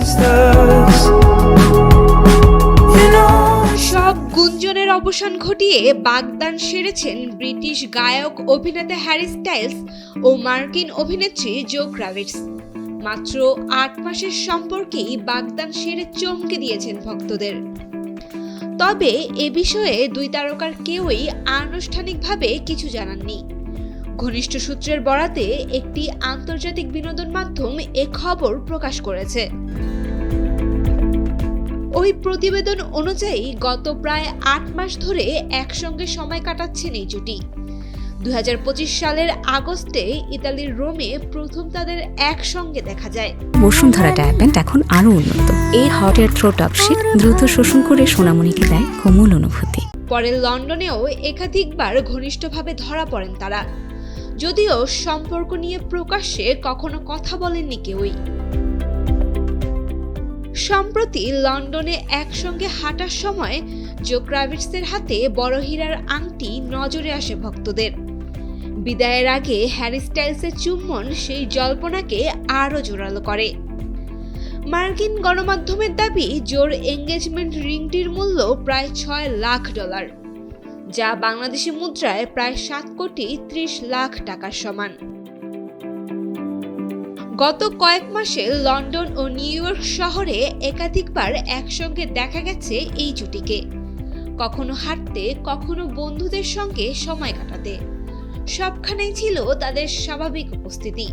monsters. You know, সব গুঞ্জনের অবসান ঘটিয়ে বাগদান সেরেছেন ব্রিটিশ গায়ক অভিনেতা হ্যারি স্টাইলস ও মার্কিন অভিনেত্রী জো ক্রাভিটস। মাত্র ৮ মাসের সম্পর্কেই বাগদান সেরে চমকে দিয়েছেন ভক্তদের। তবে এ বিষয়ে দুই তারকার কেউই আনুষ্ঠানিকভাবে কিছু জানাননি। ঘনিষ্ঠ সূত্রের বরাতে একটি আন্তর্জাতিক বিনোদন মাধ্যম এ খবর প্রকাশ করেছে। ওই প্রতিবেদন অনুযায়ী গত প্রায় ৮ মাস ধরে একসঙ্গে সময় কাটাচ্ছেন এই জুটি। ২০২৫ সালের আগস্টে ইতালির রোমে প্রথম তাদের একসঙ্গে দেখা যায়। বসুন্ধরা ডায়াপেন্ট এখন আরো উন্নত। এই hot air through top sheet দ্রুত শোষণ করে সোনামণিকে দেয় কোমল অনুভূতি। পরে লন্ডনেও একাধিকবার ঘনিষ্ঠভাবে ধরা পড়েন তারা, যদিও সম্পর্ক নিয়ে প্রকাশ্যে কখনো কথা বলেননি কেউই। সম্প্রতি লন্ডনে একসঙ্গে হাঁটার সময় জো ক্রাভিটসের হাতে বড় হীরার আংটি নজরে আসে ভক্তদের। বিদায়ের আগে হ্যারি স্টাইলসের চুম্বন সেই জল্পনাকে আরও জোরালো করে। মার্কিন গণমাধ্যমের দাবি, জোর এঙ্গেজমেন্ট রিংটির মূল্য প্রায় $6 লাখ, যা বাংলাদেশি মুদ্রায় প্রায় 7,30,00,000 টাকার সমান। গত কয়েক মাসে লন্ডন ও নিউ ইয়র্ক শহরে একাধিকবার একসঙ্গে দেখা গেছে এই জুটিকে, কখনো হাঁটতে, কখনো বন্ধুদের সঙ্গে সময় কাটাতে। সবখানেই ছিল তাদের স্বাভাবিক উপস্থিতি।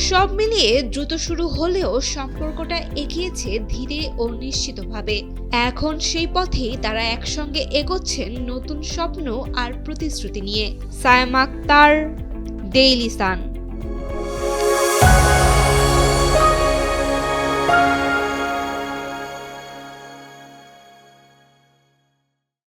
সব মিলিয়ে দ্রুত শুরু হলেও সম্পর্কটা এগিয়েছে ধীরে ও নিশ্চিতভাবে। এখন সেই পথেই তারা একসঙ্গে এগোচ্ছেন নতুন স্বপ্ন আর প্রতিশ্রুতি নিয়ে। Saima Akter, Daily Sun.